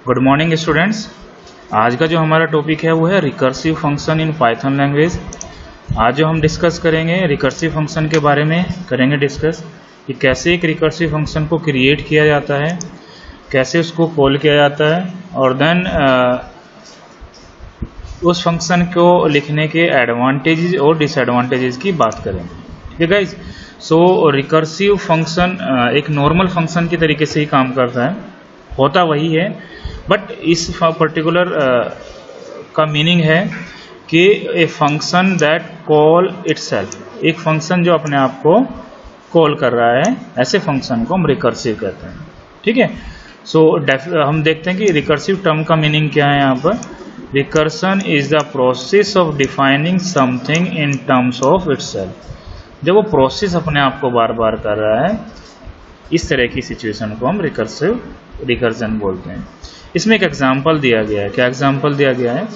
Good morning students. आज का जो हमारा टॉपिक है वो है recursive function in Python language. आज जो हम डिस्कस करेंगे रिकर्सिव फंक्शन के बारे में करेंगे डिस्कस कि कैसे एक रिकर्सिव फंक्शन को क्रिएट किया जाता है, कैसे उसको कॉल किया जाता है और देन उस फंक्शन को लिखने के एडवांटेजेस और डिसएडवांटेजेस की बात करेंगे। ठीक है गाइज। सो रिकर्सिव फंक्शन एक नॉर्मल फंक्शन की तरीके से ही काम करता है, होता वही है, बट इस पर्टिकुलर का मीनिंग है कि a function that call itself, एक फंक्शन जो अपने आप को कॉल कर रहा है, ऐसे फंक्शन को हम रिकर्सिव कहते हैं। ठीक है। सो हम देखते हैं कि रिकर्सिव टर्म का मीनिंग क्या है यहाँ पर। Recursion is the process of defining something in terms of itself. जब वो प्रोसेस अपने आप को बार बार कर रहा है, इस तरह की सिचुएशन को हम रिकर्जन बोलते हैं। इसमें एक एग्जाम्पल दिया गया है। क्या एग्जाम्पल दिया गया है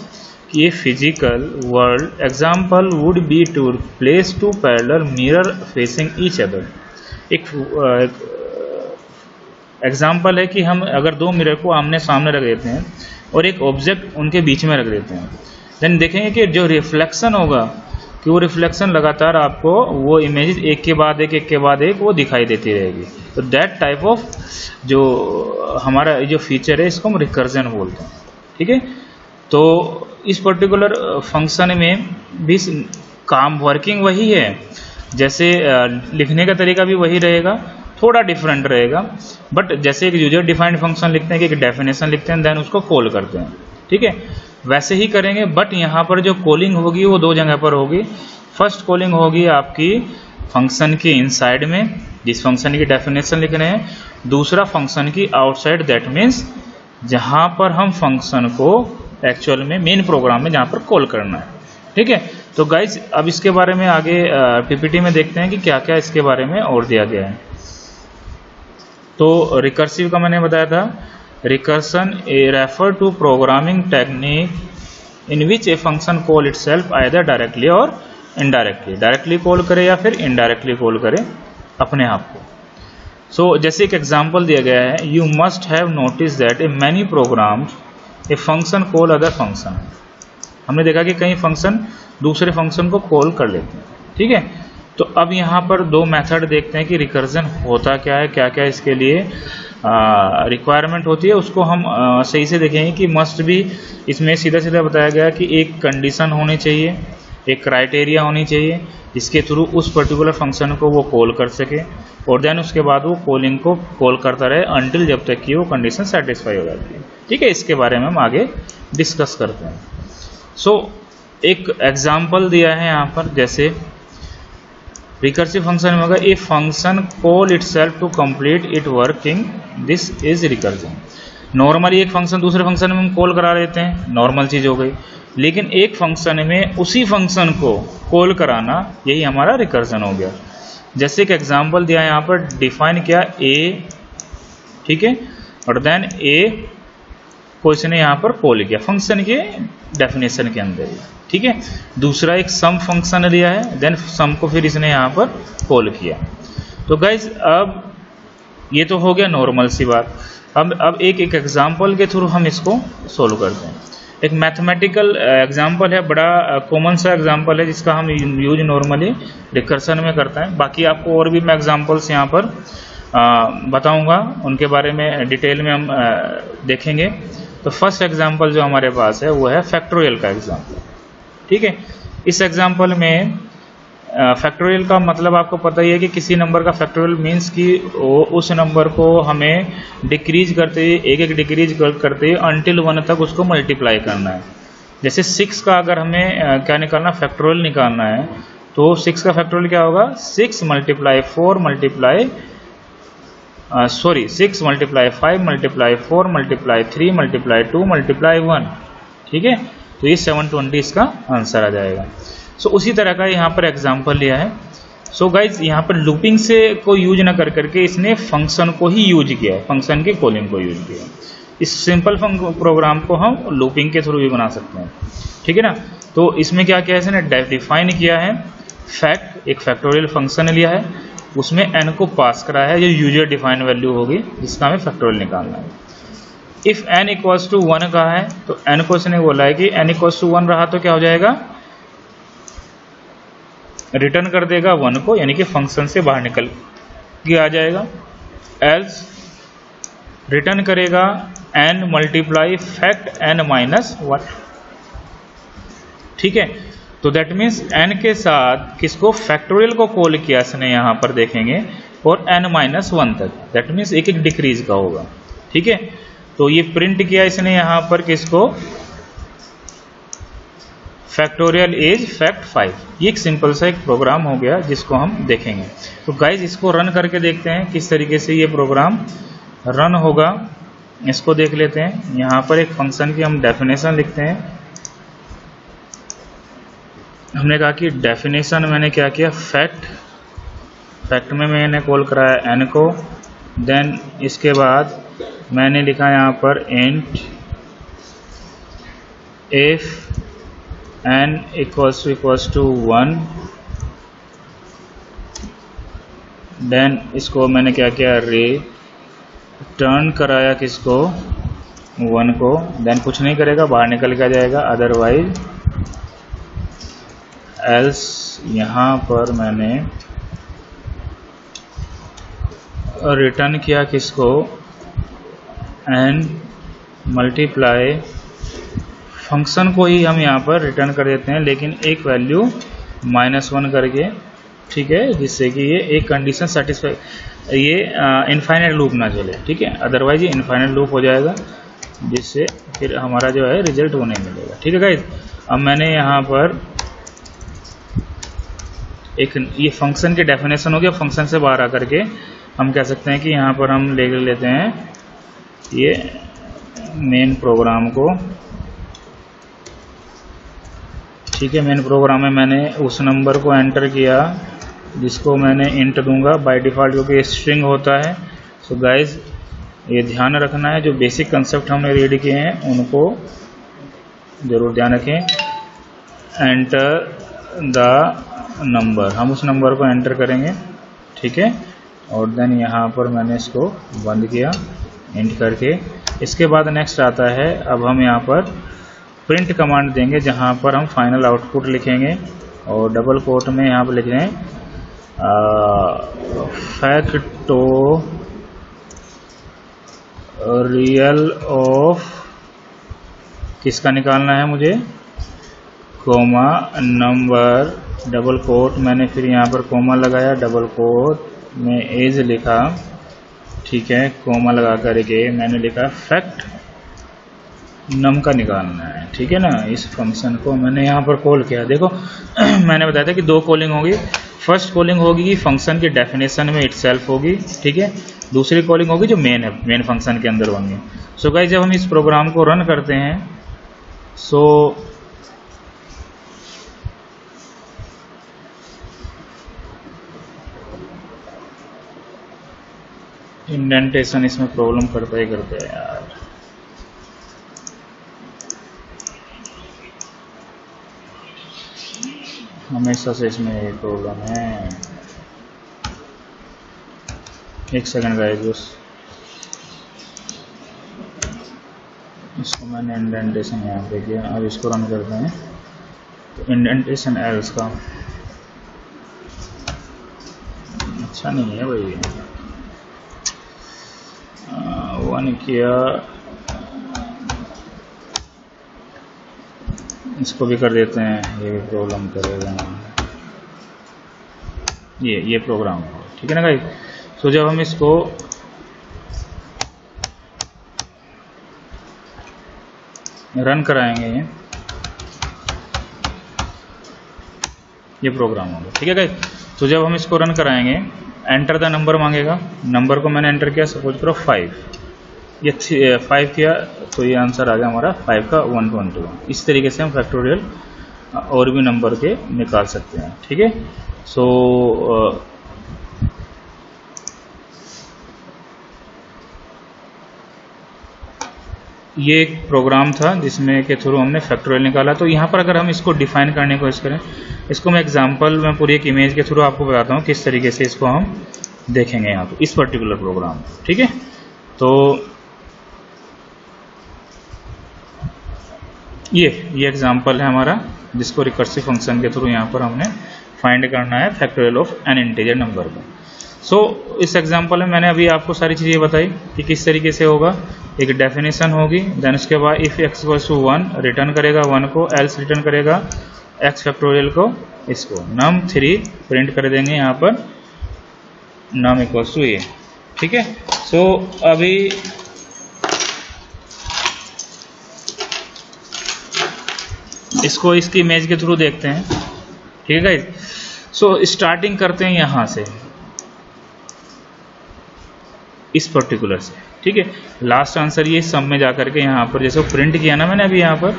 कि ये physical world example would be to place two parallel mirror facing each other. एक एग्जाम्पल है कि हम अगर दो मिरर को आमने सामने रख देते हैं और एक ऑब्जेक्ट उनके बीच में रख देते हैं, देन देखेंगे कि जो रिफ्लेक्शन होगा कि वो रिफ्लेक्शन लगातार आपको वो इमेजेस एक के बाद एक वो दिखाई देती रहेगी। तो दैट टाइप ऑफ जो हमारा जो फीचर है इसको हम रिकर्जन बोलते हैं। ठीक है। तो इस पर्टिकुलर फंक्शन में भी काम वर्किंग वही है, जैसे लिखने का तरीका भी वही रहेगा, थोड़ा डिफरेंट रहेगा, बट जैसे एक यूजर डिफाइंड फंक्शन लिखते हैं कि एक डेफिनेशन लिखते हैं देन उसको कॉल करते हैं। ठीक है, वैसे ही करेंगे, बट यहाँ पर जो कॉलिंग होगी वो दो जगह पर होगी। फर्स्ट कॉलिंग होगी आपकी फंक्शन के इनसाइड में, जिस फंक्शन की डेफिनेशन लिख रहे हैं, दूसरा फंक्शन की आउटसाइड, दैट मीन्स जहाँ पर हम फंक्शन को एक्चुअल में मेन प्रोग्राम में जहाँ पर कॉल करना है। ठीक है। तो गाइज अब इसके बारे में आगे पीपीटी में देखते हैं कि क्या क्या इसके बारे में और दिया गया है। तो रिकर्सिव का मैंने बताया था, recursion refer to programming technique in which a function call itself either directly और इनडायरेक्टली, डायरेक्टली कॉल करे या फिर इनडायरेक्टली कॉल करे अपने आप को। सो जैसे एक एग्जांपल दिया गया है, you must have notice that in many programs a function call other function. हमने देखा कि कई फंक्शन दूसरे फंक्शन को कॉल कर लेते हैं। ठीक है। तो अब यहाँ पर दो मेथड देखते हैं कि रिकर्जन होता क्या है, क्या क्या इसके लिए रिक्वायरमेंट होती है, उसको हम सही से देखेंगे कि मस्ट भी इसमें सीधा सीधा बताया गया कि एक कंडीशन होनी चाहिए, एक क्राइटेरिया होनी चाहिए जिसके थ्रू उस पर्टिकुलर फंक्शन को वो कॉल कर सके, और देन उसके बाद वो कॉलिंग को कॉल करता रहे अनटिल जब तक कि वो कंडीशन सेटिस्फाई हो जाती है। ठीक है, इसके बारे में हम आगे डिस्कस करते हैं। सो एक एग्जाम्पल दिया है यहाँ पर, जैसे रिकर्सिव फंक्शन में होगा a function call itself to complete it working, this is recursion. Normally एक फंक्शन दूसरे फंक्शन में हम कॉल करा लेते हैं, नॉर्मल चीज हो गई, लेकिन एक फंक्शन में उसी फंक्शन को कॉल कराना, यही हमारा रिकर्जन हो गया। जैसे एक एग्जांपल दिया है यहाँ पर, डिफाइन किया ए, ठीक है, और देन ए को इसने यहाँ पर कॉल किया फंक्शन के डेफिनेशन के अंदर। ठीक है। दूसरा एक सम फंक्शन लिया है, देन सम को फिर इसने यहाँ पर कॉल किया। तो गाइज अब ये तो हो गया नॉर्मल सी बात। अब एक एग्जांपल के थ्रू हम इसको सोल्व करते हैं। एक मैथमेटिकल एग्जांपल है, बड़ा कॉमन सा एग्जांपल है जिसका हम यूज नॉर्मली रिकर्सन में करते हैं। बाकी आपको और भी मैं एग्जांपल्स यहाँ पर बताऊंगा, उनके बारे में डिटेल में हम देखेंगे। तो फर्स्ट एग्जांपल जो हमारे पास है वो है फैक्टोरियल का एग्जांपल। ठीक है। इस एग्जांपल में फैक्टोरियल का मतलब आपको पता ही है कि किसी नंबर का फैक्टोरियल मीन्स कि उस नंबर को हमें डिक्रीज करते हुए एक डिक्रीज करते हुए अनटिल 1 तक उसको मल्टीप्लाई करना है। जैसे 6 का अगर हमें क्या निकालना, फैक्टोरियल निकालना है, तो 6 का फैक्टोरियल क्या होगा, 6 multiply 4 multiply 6 multiply 5 multiply 4 multiply 3 multiply 2 multiply 1। ठीक है। तो ये 720 इसका आंसर आ जाएगा। सो उसी तरह का यहाँ पर एग्जांपल लिया है। सो गाइज यहाँ पर लूपिंग से को यूज ना कर करके इसने फंक्शन को ही यूज किया है, फंक्शन की कॉलिंग को यूज किया है। इस सिंपल प्रोग्राम को हम लूपिंग के थ्रू भी बना सकते हैं। ठीक है ना। तो इसमें क्या किया है, इसने डिफाइन किया है फैक्ट, एक फैक्टोरियल फंक्शन लिया है, उसमें n को पास करा है, जो यूजर डिफाइन वैल्यू होगी जिसका हमें फैक्टोरियल निकालना है। इफ n इक्वल्स टू 1 का है तो n को इसने बोला है कि n इक्वल्स टू 1 रहा तो क्या हो जाएगा, रिटर्न कर देगा 1 को, यानी कि फंक्शन से बाहर निकल के आ जाएगा। एल्स रिटर्न करेगा n multiply fact n minus 1। ठीक है, तो दैट मीन्स n के साथ किसको, फैक्टोरियल को कॉल किया इसने यहाँ पर देखेंगे, और n माइनस 1 तक, दैट मीन्स एक एक डिक्रीज का होगा। ठीक है, तो ये प्रिंट किया इसने यहाँ पर किसको, फैक्टोरियल इज फैक्ट 5। ये एक सिंपल सा एक प्रोग्राम हो गया जिसको हम देखेंगे। तो गाइज इसको रन करके देखते हैं किस तरीके से ये प्रोग्राम रन होगा, इसको देख लेते हैं। यहाँ पर एक फंक्शन की हम डेफिनेशन लिखते हैं। हमने कहा कि डेफिनेशन मैंने क्या किया, फैक्ट में मैंने कॉल कराया n को, देन इसके बाद मैंने लिखा यहाँ पर int if n equals to 1, then इसको मैंने क्या किया, रिटर्न कराया किसको, 1 को, देन कुछ नहीं करेगा, बाहर निकल के आ जाएगा, अदरवाइज एल्स यहाँ पर मैंने रिटर्न किया किसको, n मल्टीप्लाई फंक्शन को ही हम यहाँ पर रिटर्न कर देते हैं, लेकिन एक वैल्यू -1 करके। ठीक है, जिससे कि ये एक कंडीशन सेटिस्फाई, ये इनफाइनाइट लूप ना चले। ठीक है, अदरवाइज ये इनफाइनाइट लूप हो जाएगा, जिससे फिर हमारा जो है रिजल्ट वो नहीं मिलेगा। ठीक है गाइस, अब मैंने यहाँ पर एक ये फंक्शन की डेफिनेशन हो गया। फंक्शन से बाहर आकर के हम कह सकते हैं कि यहाँ पर हम ले लेते हैं ये मेन प्रोग्राम को। ठीक है, मेन प्रोग्राम में मैंने उस नंबर को एंटर किया जिसको मैंने इंट दूंगा बाय डिफ़ॉल्ट, क्योंकि स्ट्रिंग होता है। सो गाइज ये ध्यान रखना है, जो बेसिक कंसेप्ट हमने रीड किए हैं उनको ज़रूर ध्यान रखें। एंटर द नंबर, हम उस नंबर को एंटर करेंगे। ठीक है, और देन यहाँ पर मैंने इसको बंद किया इंट करके। इसके बाद नेक्स्ट आता है, अब हम यहाँ पर प्रिंट कमांड देंगे जहाँ पर हम फाइनल आउटपुट लिखेंगे, और डबल कोट में यहाँ पर लिख रहे हैं फैक्टोरियल ऑफ, किसका निकालना है मुझे, कोमा नंबर, डबल कोट, मैंने फिर यहाँ पर कोमा लगाया, डबल कोट में एज लिखा। ठीक है, कोमा लगा करके मैंने लिखा फैक्ट नम का निकालना है। ठीक है ना, इस फंक्शन को मैंने यहाँ पर कॉल किया। देखो मैंने बताया था कि दो कॉलिंग होगी। फर्स्ट कॉलिंग होगी कि फंक्शन की डेफिनेशन में इटसेल्फ होगी। ठीक है, दूसरी कॉलिंग होगी जो मेन है, मेन फंक्शन के अंदर होंगे। सो गाइस जब हम इस प्रोग्राम को रन करते हैं, सो इंडेंटेशन इसमें प्रॉब्लम करता ही करता है यार। हमेशा से इसमें ये प्रॉब्लम है। एक सेकंड गाइस, बस इसको मैंने इंडेंटेशन यहाँ पे किया। अब इसको रन करते हैं, तो इंडेंटेशन एल्स का अच्छा नहीं है भाई। 1 किया, इसको भी कर देते हैं, ये भी प्रॉब्लम करेगा ये प्रोग्राम। ठीक है ना गाइस, तो जब हम इसको रन कराएंगे ये प्रोग्राम होगा। ठीक है गाइस, तो जब हम इसको रन कराएंगे, एंटर द नंबर मांगेगा। नंबर को मैंने एंटर किया, सपोज करो 5, ये 5 किया तो ये आंसर आ गया हमारा 5 का 121। इस तरीके से हम फैक्टोरियल और भी नंबर के निकाल सकते हैं। ठीक है, सो ये एक प्रोग्राम था जिसमें के थ्रू हमने फैक्टोरियल निकाला। तो यहाँ पर अगर हम इसको डिफाइन करने की कोशिश करें, इसको मैं एग्जांपल में पूरी एक इमेज के थ्रू आपको बताता हूँ किस तरीके से इसको हम देखेंगे यहाँ पे इस पर्टिकुलर प्रोग्राम। ठीक है, तो ये एग्जांपल है हमारा, जिसको रिकर्सिव फंक्शन के थ्रू यहाँ पर हमने फाइंड करना है factorial of N integer number को। सो इस एग्जांपल में मैंने अभी आपको सारी चीज़ें बताई कि किस तरीके से होगा। एक डेफिनेशन होगी, देन उसके बाद if x equals to 1 return करेगा 1 को, एल्स रिटर्न करेगा x फैक्टोरियल को, इसको num 3 प्रिंट कर देंगे यहाँ पर num इक्वल्स टू ये। ठीक है, सो अभी इसको इसकी इमेज के थ्रू देखते हैं। ठीक है गाइस, सो स्टार्टिंग करते हैं यहाँ से, इस पर्टिकुलर से। ठीक है, लास्ट आंसर ये सम में जाकर के यहाँ पर जैसे प्रिंट किया ना मैंने अभी यहाँ पर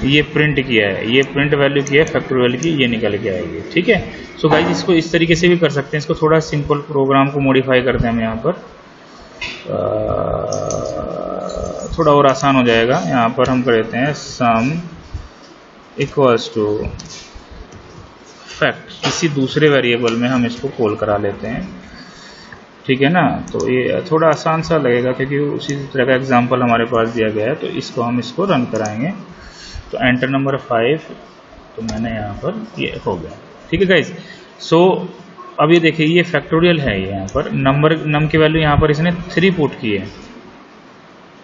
ये प्रिंट किया है, ये प्रिंट वैल्यू किया है फैक्टोरियल की, ये निकल के आएगी। ठीक है, सो गाइस इसको इस तरीके से भी कर सकते हैं। इसको थोड़ा सिंपल प्रोग्राम को मॉडिफाई करते हैं हम यहाँ पर, थोड़ा और आसान हो जाएगा। यहाँ पर हम कर देते हैं सम इक्वल्स टू फैक्ट, किसी दूसरे वेरिएबल में हम इसको कॉल करा लेते हैं। ठीक है ना, तो ये थोड़ा आसान सा लगेगा क्योंकि उसी तरह का एग्जांपल हमारे पास दिया गया है। तो इसको हम इसको रन कराएंगे, तो एंटर नंबर 5, तो मैंने यहाँ पर ये हो गया। ठीक है गाइज, सो अब ये देखिए ये फैक्टोरियल है, ये यहाँ पर नम की वैल्यू यहाँ पर इसने 3 पुट की है।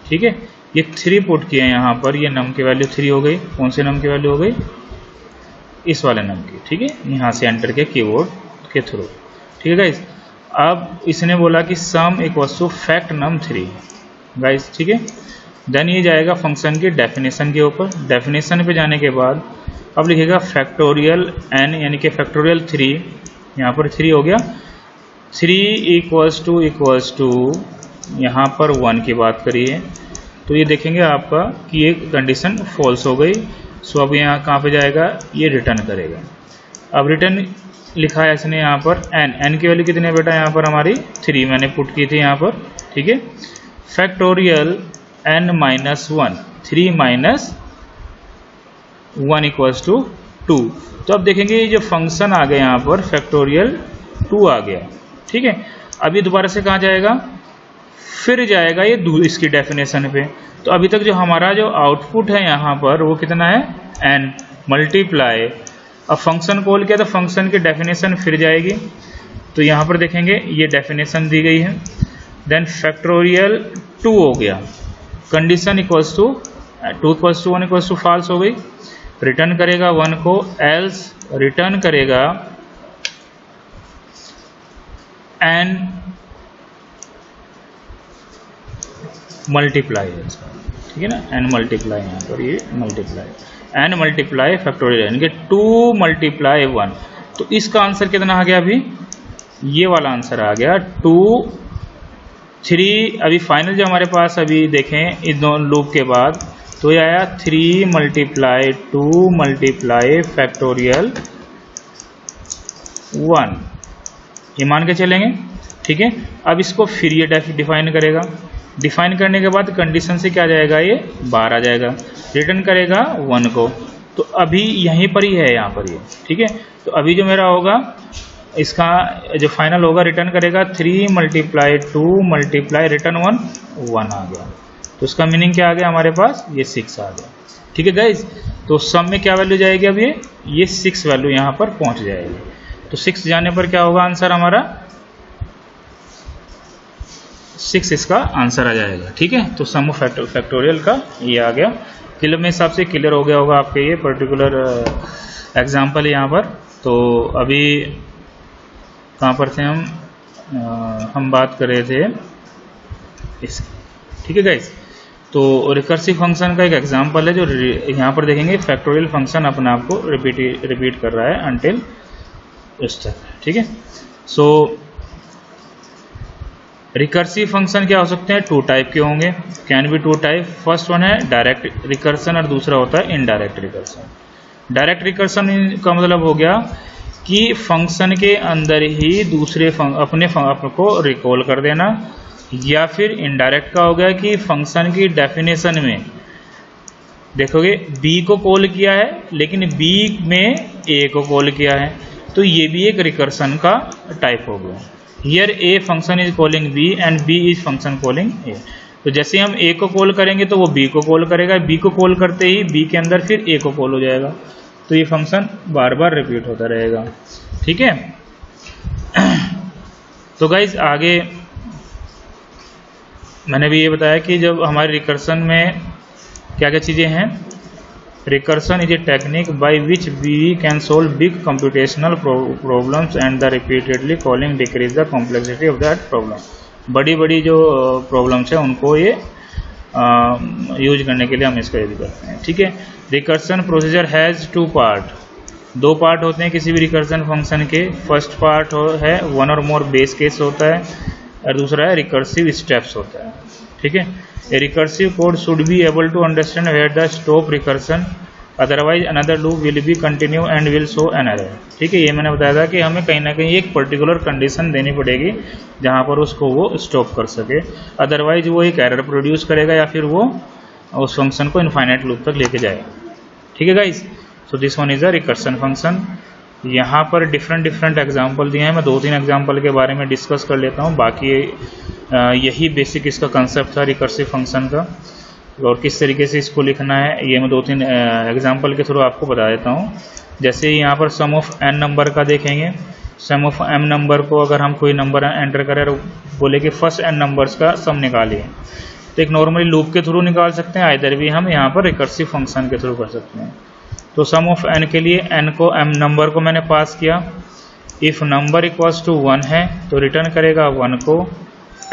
ठीक है, ये 3 पुट किए हैं यहाँ पर, ये नम की वैल्यू 3 हो गई। कौन से नम की वैल्यू हो गई? इस वाले नम की। ठीक है, यहाँ से एंटर के कीबोर्ड के थ्रू। ठीक है गाइज, अब इसने बोला कि sum equals to fact num 3 guys. ठीक है, देन ये जाएगा फंक्शन की डेफिनेशन के ऊपर। डेफिनेशन पे जाने के बाद अब लिखेगा फैक्टोरियल n, यानी कि फैक्टोरियल 3, यहाँ पर 3 हो गया। 3 इक्वल्स टू यहाँ पर 1 की बात करिए तो ये देखेंगे आपका कि ये कंडीशन फॉल्स हो गई। सो अब यहाँ कहाँ पे जाएगा? ये रिटर्न करेगा। अब रिटर्न लिखा है इसने यहाँ पर n की वैल्यू कितनी है बेटा? यहाँ पर हमारी 3 मैंने पुट की थी यहाँ पर। ठीक है, factorial n minus 1, 3 minus 1 equals to 2। तो अब देखेंगे ये जो फंक्शन आ गया यहाँ पर फैक्टोरियल 2 आ गया। ठीक है, अब ये दोबारा से कहाँ जाएगा? फिर जाएगा ये इसकी डेफिनेशन पे। तो अभी तक जो हमारा जो आउटपुट है यहाँ पर वो कितना है? n multiply. अब फंक्शन कॉल किया तो फंक्शन की डेफिनेशन फिर जाएगी। तो यहाँ पर देखेंगे ये डेफिनेशन दी गई है। देन फैक्टोरियल 2 हो गया, condition equals to 2 equals to 1 equals to false हो गई। रिटर्न करेगा 1 को, एल्स रिटर्न करेगा n मल्टीप्लाई। ठीक है ना, n मल्टीप्लाई, यहाँ पर ये मल्टीप्लाई, n मल्टीप्लाई फैक्टोरियल यानी कि 2 मल्टीप्लाई 1। तो इसका आंसर कितना आ गया? अभी ये वाला आंसर आ गया 2 3। अभी फाइनल जो हमारे पास अभी देखें इस दोनों लूप के बाद तो ये आया 3 मल्टीप्लाई 2 मल्टीप्लाई फैक्टोरियल 1, ये मान के चलेंगे। ठीक है, अब इसको फिर ये डिफाइन करेगा। डिफाइन करने के बाद कंडीशन से क्या जाएगा? ये बाहर आ जाएगा। रिटर्न करेगा 1 को। तो अभी यहीं पर ही है, यहाँ पर ये। ठीक है, तो अभी जो मेरा होगा इसका जो फाइनल होगा रिटर्न करेगा 3 मल्टीप्लाई 2 मल्टीप्लाई रिटर्न 1 आ गया। तो उसका मीनिंग क्या आ गया हमारे पास? ये 6 आ गया। ठीक है गाइज, तो सम में क्या वैल्यू जाएगी? अब ये 6 वैल्यू यहाँ पर पहुँच जाएगी। तो 6 जाने पर क्या होगा आंसर हमारा? 6 इसका आंसर आ जाएगा। ठीक है, तो सम ऑफ फैक्टोरियल का ये आ गया। क्लियर में हिसाब से क्लियर हो गया होगा आपके ये पर्टिकुलर एग्जाम्पल है यहाँ पर। तो अभी कहाँ पर थे हम बात कर रहे थे इस। ठीक है गाइस, तो रिकर्सिव फंक्शन का एक एग्जाम्पल है जो यहाँ पर देखेंगे फैक्टोरियल फंक्शन अपने आप को रिपीट कर रहा है अनटिल इस तक। ठीक है, सो रिकर्सिव फंक्शन क्या हो सकते हैं? 2 टाइप के होंगे, can be 2 type. First one है डायरेक्ट रिकर्सन और दूसरा होता है इनडायरेक्ट रिकर्सन। डायरेक्ट रिकर्सन का मतलब हो गया कि फंक्शन के अंदर ही दूसरे अपने को रिकॉल कर देना, या फिर इनडायरेक्ट का हो गया कि फंक्शन की डेफिनेशन में देखोगे b को कॉल किया है लेकिन b में a को कॉल किया है, तो ये भी एक रिकर्सन का टाइप हो गया। Here a function is calling b and b is function calling a। तो जैसे हम ए को कॉल करेंगे तो वो बी को कॉल करेगा, बी को कॉल करते ही बी के अंदर फिर ए को कॉल हो जाएगा। तो ये फंक्शन बार बार रिपीट होता रहेगा। ठीक है। तो गाइज आगे मैंने भी ये बताया कि जब हमारे रिकर्सन में क्या क्या चीज़ें हैं। Recursion is a technique by which we can solve big computational problems and the repeatedly calling decrease the complexity of that problem. बड़ी बड़ी जो प्रॉब्लम्स है उनको ये यूज करने के लिए हम इसका यूज करते हैं। ठीक है। Recursion procedure has 2 part, 2 part होते हैं किसी भी रिकर्सन फंक्शन के। फर्स्ट पार्ट है वन और मोर बेस केस होता है और दूसरा है रिकर्सिव स्टेप्स होता है। ठीक है। A recursive code should be able to understand where the stop recursion, otherwise another loop will be continue and will show an error. ठीक है। ये मैंने बताया था कि हमें कहीं ना कहीं एक पर्टिकुलर कंडीशन देनी पड़ेगी जहाँ पर उसको वो स्टॉप कर सके, अदरवाइज वो एक एरर प्रोड्यूस करेगा या फिर वो उस फंक्शन को इनफाइनाइट लूप तक लेके जाएगा। ठीक है guys. So this one is a recursion function. यहाँ पर डिफरेंट एग्जाम्पल दिए हैं। मैं 2-3 एग्जाम्पल के बारे में डिस्कस कर लेता हूँ। बाकी यही बेसिक इसका कंसेप्ट था रिकर्सिव फंक्शन का, और किस तरीके से इसको लिखना है ये मैं 2-3 एग्जाम्पल के थ्रू आपको बता देता हूँ। जैसे यहाँ पर सम ऑफ n नंबर का देखेंगे। सम ऑफ m नंबर को अगर हम कोई नंबर एंटर करें और बोले कि फर्स्ट n नंबर्स का सम निकालिए, तो एक नॉर्मली लूप के थ्रू निकाल सकते हैं, आइदर भी हम यहाँ पर रिकर्सिव फंक्शन के थ्रू कर सकते हैं। तो सम ऑफ n के लिए n को m नंबर को मैंने पास किया। इफ़ नंबर इक्वल्स टू 1 है तो रिटर्न करेगा 1 को,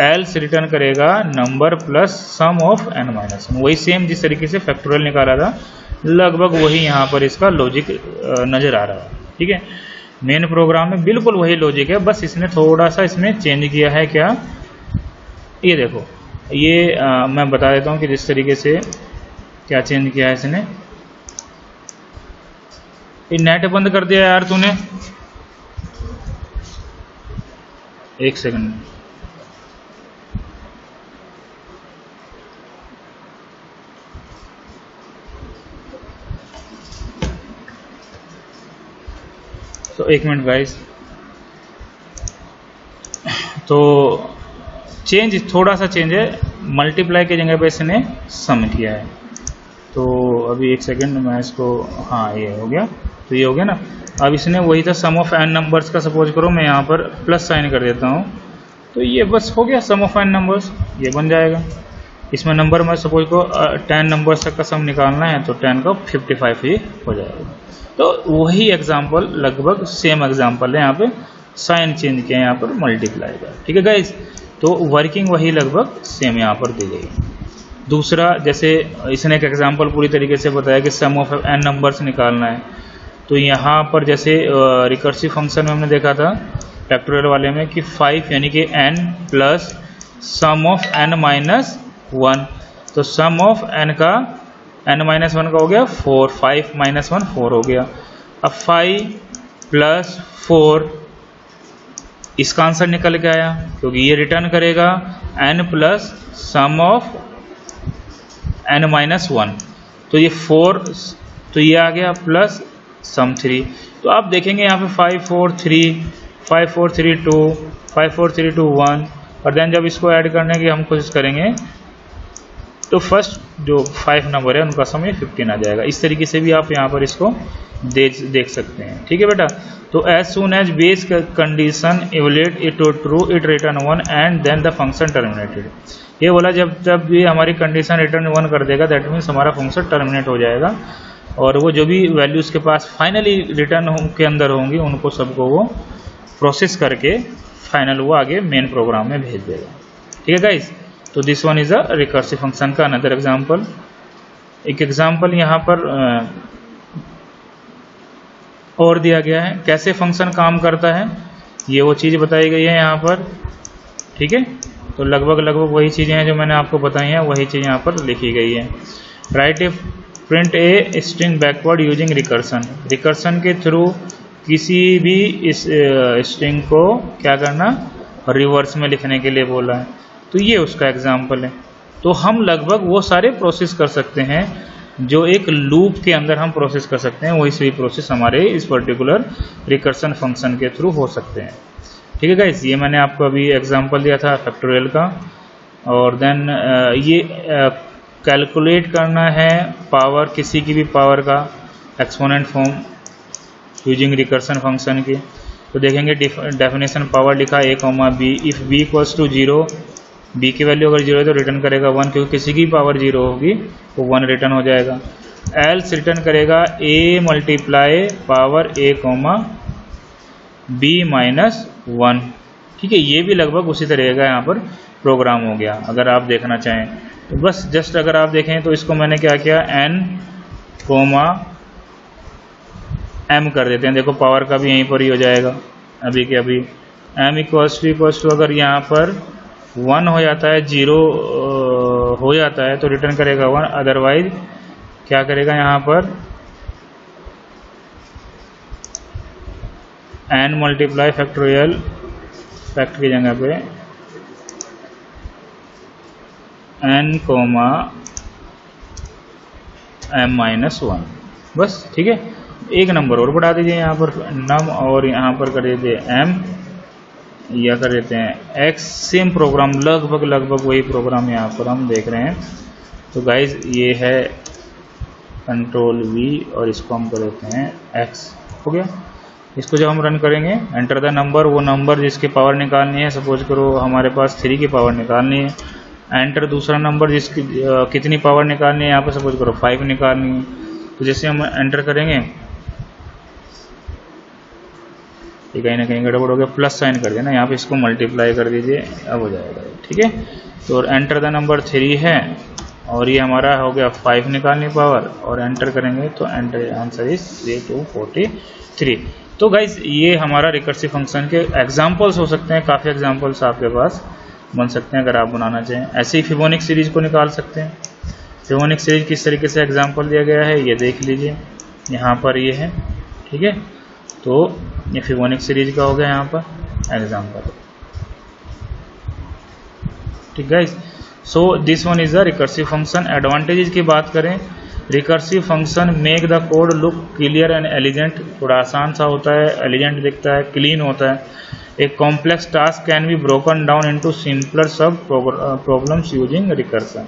एल्स रिटर्न करेगा number plus sum of n minus 1। वही सेम जिस तरीके से फैक्टोरियल निकाला था, लगभग वही यहाँ पर इसका लॉजिक नज़र आ रहा है। ठीक है। मेन प्रोग्राम में बिल्कुल वही लॉजिक है, बस इसने थोड़ा सा इसमें चेंज किया है। क्या? ये देखो, ये मैं बता देता हूँ कि जिस तरीके से क्या चेंज किया है इसने। ये नेट बंद कर दिया यार तूने, 1 सेकंड। तो 1 मिनट गाइस। तो चेंज थोड़ा सा चेंज है, मल्टीप्लाई की जगह पे इसने सम किया है। तो अभी 1 सेकंड मैं इसको, हाँ ये हो गया। तो ये हो गया ना। अब इसने वही था सम ऑफ n नंबर्स का, सपोज करो मैं यहाँ पर प्लस साइन कर देता हूँ, तो ये बस हो गया सम ऑफ n नंबर्स, ये बन जाएगा। इसमें नंबर में सपोज को 10 नंबर्स तक का सम निकालना है तो 10 का 55 ही हो जाएगा। तो वही एग्जाम्पल, लगभग सेम एग्जाम्पल है। यहाँ पे साइन चेंज किया, यहाँ पर मल्टीप्लाई का। ठीक है गाइज। तो वर्किंग वही लगभग सेम यहाँ पर दी गई। दूसरा, जैसे इसने एक एग्जाम्पल पूरी तरीके से बताया कि सम ऑफ n नंबर्स निकालना है, तो यहाँ पर जैसे रिकर्सिव फंक्शन में हमने देखा था फैक्टोरियल वाले में कि 5 यानी कि n plus sum of n minus 1। तो सम ऑफ n का n माइनस 1 का हो गया 4, 5 माइनस 1 4 हो गया। अब 5 प्लस 4, इसका आंसर निकल के आया, क्योंकि ये रिटर्न करेगा n plus sum of n minus 1। तो ये 4, तो ये आ गया प्लस सम 3। तो आप देखेंगे यहाँ पे 5 4 3, 5 4 3 2, 5 4 3 2 1, और देन जब इसको ऐड करने की हम कोशिश करेंगे तो फर्स्ट जो 5 नंबर है उनका सम 15 आ जाएगा। इस तरीके से भी आप यहाँ पर इसको देख सकते हैं। ठीक है बेटा। तो as soon as base condition evaluate it to true it return 1 and then the function terminated. ये बोला जब ये हमारी कंडीशन रिटर्न 1 कर देगा, दैट मीन्स हमारा फंक्शन टर्मिनेट हो जाएगा, और वो जो भी वैल्यूज़ के पास फाइनली रिटर्न के अंदर होंगी उनको सबको वो प्रोसेस करके फाइनल वो आगे मेन प्रोग्राम में भेज देगा। ठीक है गाइस। तो this one is a recursive function का अनदर एग्जांपल। एक एग्जांपल यहाँ पर और दिया गया है, कैसे फंक्शन काम करता है ये वो चीज़ बताई गई है यहाँ पर। ठीक है। तो लगभग वही चीज़ें हैं जो मैंने आपको बताई हैं, वही चीज़ यहाँ पर लिखी गई है। Right A print a string backward using recursion. Recursion के थ्रू किसी भी इस स्ट्रिंग को क्या करना, रिवर्स में लिखने के लिए बोला है। तो ये उसका एग्जाम्पल है। तो हम लगभग वो सारे प्रोसेस कर सकते हैं जो एक लूप के अंदर हम प्रोसेस कर सकते हैं, वही सभी प्रोसेस हमारे इस पर्टिकुलर रिकर्सन फंक्शन के थ्रू हो सकते हैं। ठीक है गाइस। ये मैंने आपको अभी एग्जांपल दिया था फैक्टोरियल का, और देन ये कैलकुलेट करना है पावर, किसी की भी पावर का exponent form using recursion function की। तो देखेंगे डेफिनेशन पावर लिखा a, b, if b equals to 0, b की वैल्यू अगर 0 है तो रिटर्न करेगा 1, क्योंकि किसी की पावर 0 होगी तो 1 रिटर्न हो जाएगा। एल्स रिटर्न करेगा a multiply power a, b minus 1। ठीक है, ये भी लगभग उसी तरह का यहाँ पर प्रोग्राम हो गया अगर आप देखना चाहें तो। बस जस्ट अगर आप देखें तो इसको मैंने क्या किया, n, m कर देते हैं। देखो पावर का भी यहीं पर ही हो जाएगा अभी के अभी। m इक्वल्स टू अगर यहाँ पर 1 हो जाता है, 0 हो जाता है तो रिटर्न करेगा 1, अदरवाइज क्या करेगा यहाँ पर n मल्टीप्लाई फैक्टोरियल, फैक्टर की जगह पे n, m माइनस 1। बस ठीक है, एक नंबर और बढ़ा दीजिए यहाँ पर num, और यहाँ पर कर देते हैं m या कर देते हैं x। सेम प्रोग्राम, लगभग वही प्रोग्राम यहाँ पर हम देख रहे हैं। तो गाइज ये है कंट्रोल v और इसको हम कर देते हैं x। हो गया। इसको जब हम रन करेंगे, एंटर द नंबर, वो नंबर जिसकी पावर निकालनी है, सपोज करो हमारे पास 3 की पावर निकालनी है। एंटर दूसरा नंबर जिसकी कितनी पावर निकालनी है, यहाँ पर सपोज करो 5 निकालनी है। तो जैसे हम एंटर करेंगे ये कहीं ना कहीं गड़बड़ हो गया, प्लस साइन कर देना, यहाँ पे इसको मल्टीप्लाई कर दीजिए, अब हो जाएगा। ठीक है, तो एंटर द नंबर 3 है और ये हमारा हो गया 5 निकालनी पावर, और एंटर करेंगे तो एंटर आंसर इज 3243। तो गाइज ये हमारा रिकर्सिव फंक्शन के एग्जाम्पल्स हो सकते हैं, काफ़ी एग्जाम्पल्स आपके पास बन सकते हैं अगर आप बनाना चाहें। ऐसे ही फिबोनिक सीरीज को निकाल सकते हैं। फिबोनिक सीरीज किस तरीके से एग्जाम्पल दिया गया है ये देख लीजिए, यहाँ पर ये है। ठीक है, तो ये फिबोनिक सीरीज का हो गया यहाँ पर एग्जाम्पल। ठीक guys, so this one is the recursive function. Advantages की बात करें, recursive function make the code look clear and एलिजेंट, थोड़ा आसान सा होता है, एलिजेंट दिखता है, क्लीन होता है। एक complex task can be broken down into simpler सब प्रॉब्लम्स यूजिंग रिकर्सन।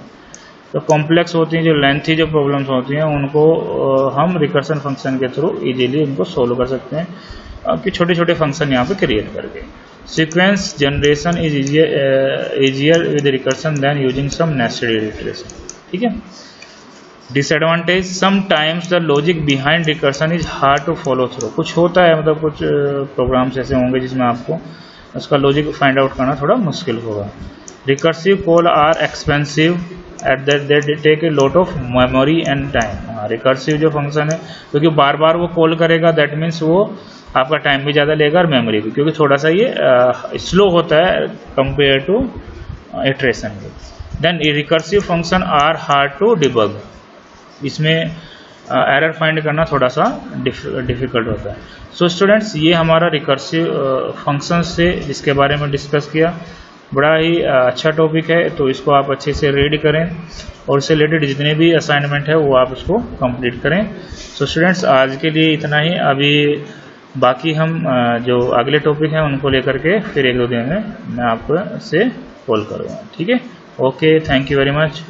तो कॉम्प्लेक्स होती हैं, जो लेंथी जो प्रॉब्लम्स होती हैं उनको हम रिकर्सन फंक्शन के थ्रू इजीली उनको सोल्व कर सकते हैं कि छोटे छोटे फंक्शन यहाँ पे क्रिएट करके। Sequence generation is easier with recursion than using some nested iteration. ठीक है। Disadvantage, sometimes the logic behind recursion is hard to follow through. कुछ होता है, मतलब कुछ प्रोग्राम्स ऐसे होंगे जिसमें आपको उसका लॉजिक फाइंड आउट करना थोड़ा मुश्किल होगा। Recursive call are expensive at that take a lot of memory and time. Recursive जो फंक्शन है, क्योंकि बार बार वो कॉल करेगा, दैट मीन्स वो आपका टाइम भी ज़्यादा लेगा और मेमोरी भी, क्योंकि थोड़ा सा ये स्लो होता है compare to iteration. Then recursive function are hard to debug, इसमें एरर फाइंड करना थोड़ा सा डिफ़िकल्ट होता है। सो स्टूडेंट्स, ये हमारा रिकर्सिव फंक्शन से जिसके बारे में डिस्कस किया, बड़ा ही अच्छा टॉपिक है, तो इसको आप अच्छे से रीड करें और इससे रिलेटेड जितने भी असाइनमेंट है वो आप उसको कंप्लीट करें। सो स्टूडेंट्स, आज के लिए इतना ही। अभी बाकी हम जो अगले टॉपिक हैं उनको लेकर के फिर 1-2 दिन में मैं आपको से कॉल करूँगा। ठीक है, okay, thank you very much.